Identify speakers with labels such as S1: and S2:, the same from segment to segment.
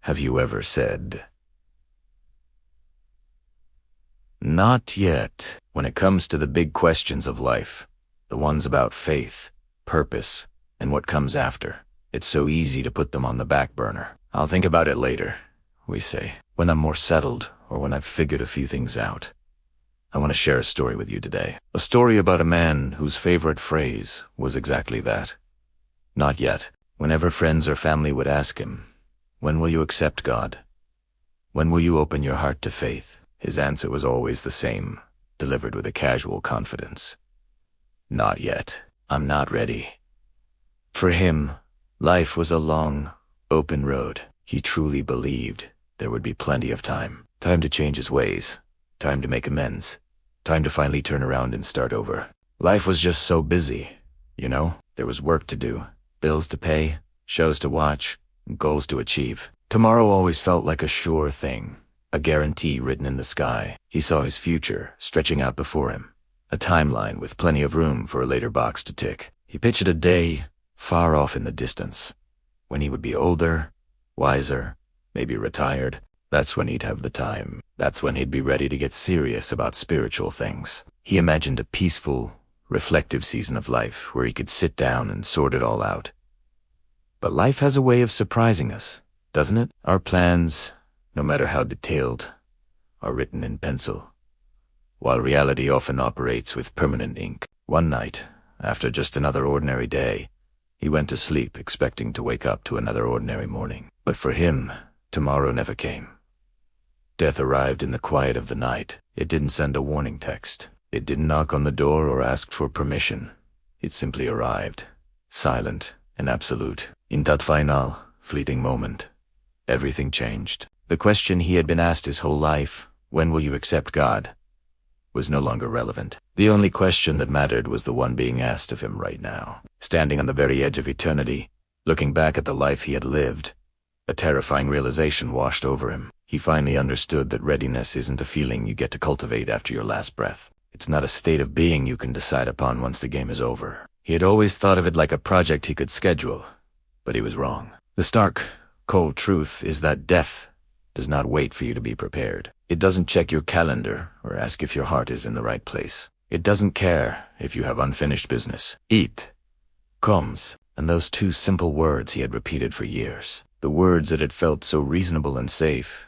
S1: have you ever said, "Not yet"? When it comes to the big questions of life, the ones about faith, purpose, and what comes after, it's so easy to put them on the back burner. "I'll think about it later," we say, when I'm more settled or when I've figured a few things out. I want to share a story with you today. A story about a man whose favorite phrase was exactly that. Not yet. Whenever friends or family would ask him, "When will you accept God? When will you open your heart to faith?" his answer was always the same, delivered with a casual confidence. "Not yet. I'm not ready." For him, life was a long, open road. He truly believed there would be plenty of time. Time to change his ways. Time to make amends. Time to finally turn around and start over. Life was just so busy, you know? There was work to do, bills to pay, shows to watch, and goals to achieve. Tomorrow always felt like a sure thing, a guarantee written in the sky. He saw his future stretching out before him, a timeline with plenty of room for a later box to tick. He pictured a day far off in the distance, when he would be older, wiser, maybe retired. That's when he'd have the time. That's when he'd be ready to get serious about spiritual things. He imagined a peaceful, reflective season of life where he could sit down and sort it all out. But life has a way of surprising us, doesn't it? Our plans, no matter how detailed, are written in pencil, while reality often operates with permanent ink. One night, after just another ordinary day, he went to sleep expecting to wake up to another ordinary morning. But for him, tomorrow never came. Death arrived in the quiet of the night. It didn't send a warning text. It didn't knock on the door or ask for permission. It simply arrived, silent and absolute. In that final, fleeting moment, everything changed. The question he had been asked his whole life, "When will you accept God?" was no longer relevant. The only question that mattered was the one being asked of him right now. Standing on the very edge of eternity, looking back at the life he had lived, a terrifying realization washed over him. He finally understood that readiness isn't a feeling you get to cultivate after your last breath. It's not a state of being you can decide upon once the game is over. He had always thought of it like a project he could schedule, but he was wrong. The stark, cold truth is that death does not wait for you to be prepared. It doesn't check your calendar or ask if your heart is in the right place. It doesn't care if you have unfinished business. It comes, and those two simple words he had repeated for years, the words that had felt so reasonable and safe,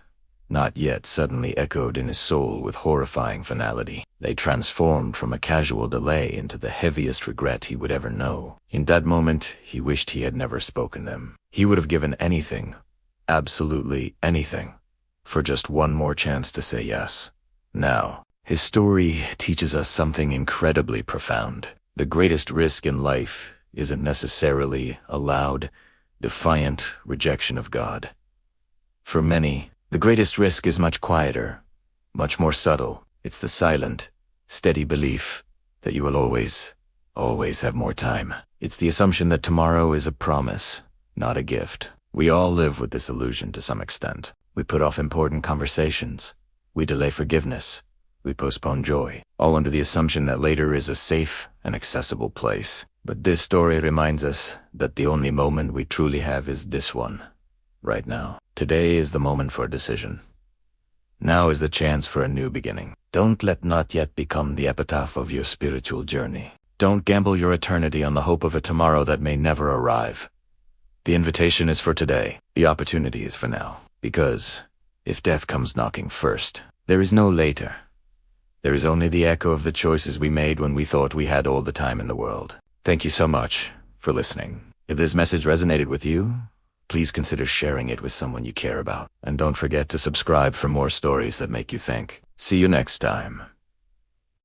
S1: not yet suddenly echoed in his soul with horrifying finality. They transformed from a casual delay into the heaviest regret he would ever know. In that moment, he wished he had never spoken them. He would have given anything, absolutely anything, for just one more chance to say yes. Now, his story teaches us something incredibly profound. The greatest risk in life isn't necessarily a loud, defiant rejection of God. For many, the greatest risk is much quieter, much more subtle. It's the silent, steady belief that you will always have more time. It's the assumption that tomorrow is a promise, not a gift. We all live with this illusion to some extent. We put off important conversations. We delay forgiveness. We postpone joy, all under the assumption that later is a safe and accessible place. But this story reminds us that the only moment we truly have is this one, right now. Today is the moment for a decision. Now is the chance for a new beginning. Don't let not yet become the epitaph of your spiritual journey. Don't gamble your eternity on the hope of a tomorrow that may never arrive. The invitation is for today. The opportunity is for now. Because if death comes knocking first, there is no later. There is only the echo of the choices we made when we thought we had all the time in the world. Thank you so much for listening. If this message resonated with you, please consider sharing it with someone you care about. And don't forget to subscribe for more stories that make you think. See you next time.